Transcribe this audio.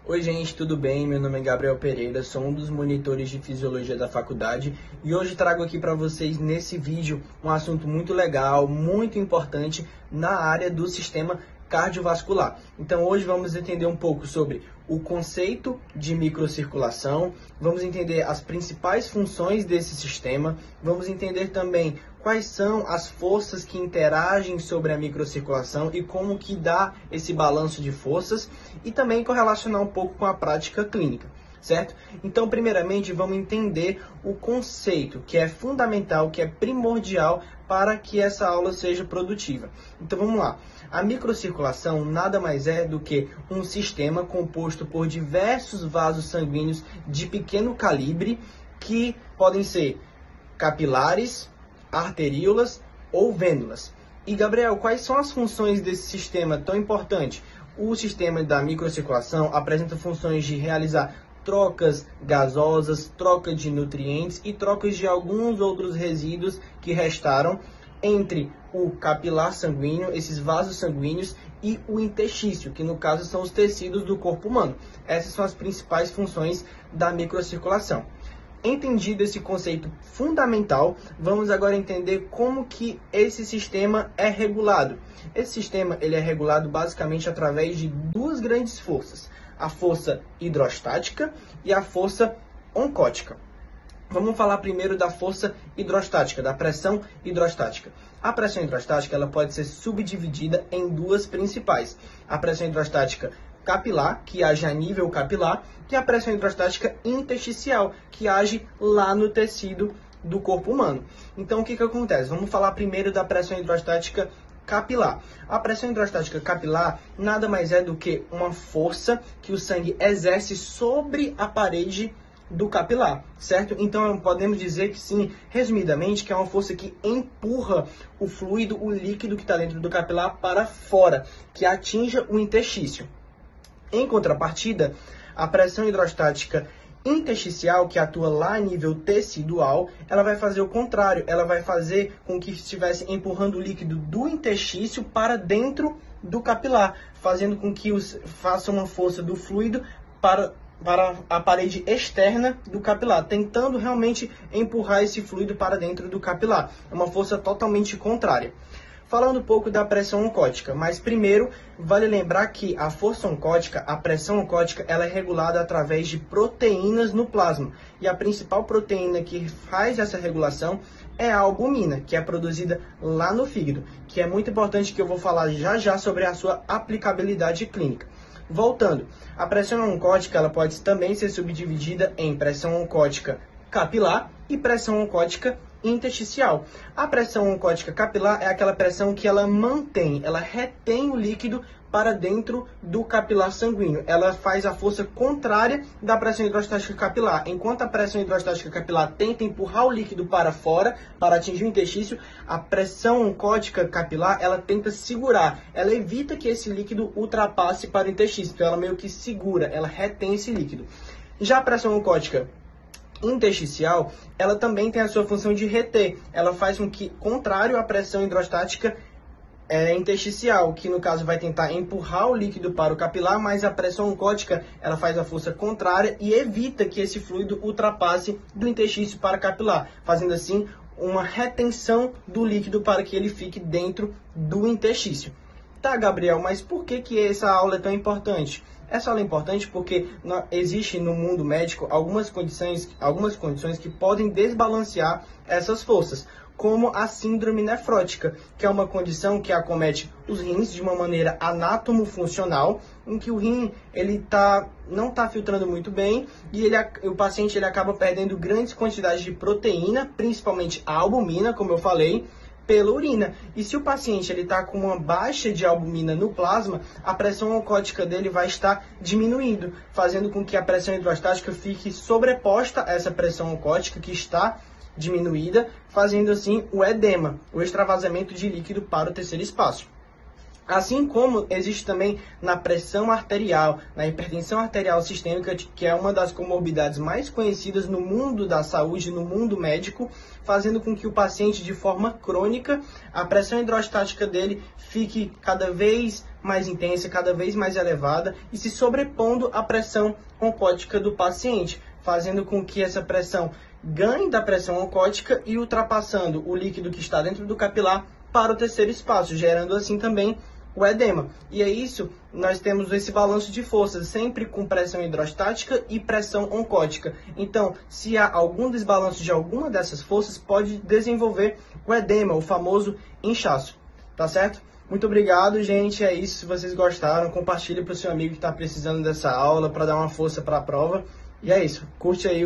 Oi gente, tudo bem? Meu nome é Gabriel Pereira, sou um dos monitores de fisiologia da faculdade e hoje trago aqui para vocês nesse vídeo um assunto muito legal, muito importante na área do sistema cardiovascular. Então hoje vamos entender um pouco sobre o conceito de microcirculação, vamos entender as principais funções desse sistema, vamos entender também quais são as forças que interagem sobre a microcirculação e como que dá esse balanço de forças e também correlacionar um pouco com a prática clínica, certo? Então, primeiramente, vamos entender o conceito, que é fundamental, que é primordial para que essa aula seja produtiva. Então, vamos lá. A microcirculação nada mais é do que um sistema composto por diversos vasos sanguíneos de pequeno calibre que podem ser capilares, arteríolas ou vênulas. E, Gabriel, quais são as funções desse sistema tão importante? O sistema da microcirculação apresenta funções de realizar trocas gasosas, troca de nutrientes e trocas de alguns outros resíduos que restaram entre o capilar sanguíneo, esses vasos sanguíneos, e o interstício, que no caso são os tecidos do corpo humano. Essas são as principais funções da microcirculação. Entendido esse conceito fundamental, vamos agora entender como que esse sistema é regulado. Esse sistema ele é regulado basicamente através de duas grandes forças, a força hidrostática e a força oncótica. Vamos falar primeiro da força hidrostática, da pressão hidrostática. A pressão hidrostática ela pode ser subdividida em duas principais. A pressão hidrostática capilar, que age a nível capilar, e a pressão hidrostática intersticial, que age lá no tecido do corpo humano. Então, o que acontece? Vamos falar primeiro da pressão hidrostática capilar. A pressão hidrostática capilar nada mais é do que uma força que o sangue exerce sobre a parede do capilar, certo? Então, podemos dizer que sim, resumidamente, que é uma força que empurra o fluido, o líquido que está dentro do capilar para fora, que atinja o interstício. Em contrapartida, a pressão hidrostática intersticial, que atua lá a nível tecidual, ela vai fazer o contrário, ela vai fazer com que estivesse empurrando o líquido do interstício para dentro do capilar, fazendo com que faça uma força do fluido para a parede externa do capilar, tentando realmente empurrar esse fluido para dentro do capilar. É uma força totalmente contrária. Falando um pouco da pressão oncótica, mas primeiro vale lembrar que a força oncótica, a pressão oncótica, ela é regulada através de proteínas no plasma. E a principal proteína que faz essa regulação é a albumina, que é produzida lá no fígado, que é muito importante, que eu vou falar já já sobre a sua aplicabilidade clínica. Voltando, a pressão oncótica ela pode também ser subdividida em pressão oncótica capilar e pressão oncótica intersticial. A pressão oncótica capilar é aquela pressão que ela mantém, ela retém o líquido para dentro do capilar sanguíneo. Ela faz a força contrária da pressão hidrostática capilar. Enquanto a pressão hidrostática capilar tenta empurrar o líquido para fora, para atingir o interstício, a pressão oncótica capilar, ela tenta segurar. Ela evita que esse líquido ultrapasse para o interstício. Então ela meio que segura, ela retém esse líquido. Já a pressão oncótica intersticial, ela também tem a sua função de reter. Ela faz com que, contrário à pressão hidrostática intersticial, que no caso vai tentar empurrar o líquido para o capilar, mas a pressão oncótica ela faz a força contrária e evita que esse fluido ultrapasse do interstício para o capilar, fazendo assim uma retenção do líquido para que ele fique dentro do interstício. Tá, Gabriel, mas por que essa aula é tão importante? Essa aula é importante porque existe no mundo médico algumas condições que podem desbalancear essas forças, como a síndrome nefrótica, que é uma condição que acomete os rins de uma maneira anatomo-funcional, em que o rim não está filtrando muito bem e o paciente acaba perdendo grandes quantidades de proteína, principalmente a albumina, como eu falei, pela urina. E se o paciente está com uma baixa de albumina no plasma, a pressão oncótica dele vai estar diminuindo, fazendo com que a pressão hidrostática fique sobreposta a essa pressão oncótica que está diminuída, fazendo assim o edema, o extravasamento de líquido para o terceiro espaço. Assim como existe também na pressão arterial, na hipertensão arterial sistêmica, que é uma das comorbidades mais conhecidas no mundo da saúde, no mundo médico, fazendo com que o paciente, de forma crônica, a pressão hidrostática dele fique cada vez mais intensa, cada vez mais elevada e se sobrepondo à pressão oncótica do paciente, fazendo com que essa pressão ganhe da pressão oncótica e ultrapassando o líquido que está dentro do capilar para o terceiro espaço, gerando assim também o edema. E é isso, nós temos esse balanço de forças, sempre com pressão hidrostática e pressão oncótica. Então, se há algum desbalanço de alguma dessas forças, pode desenvolver o edema, o famoso inchaço. Tá certo? Muito obrigado, gente. É isso. Se vocês gostaram, compartilhe para o seu amigo que está precisando dessa aula, para dar uma força para a prova. E é isso. Curte aí.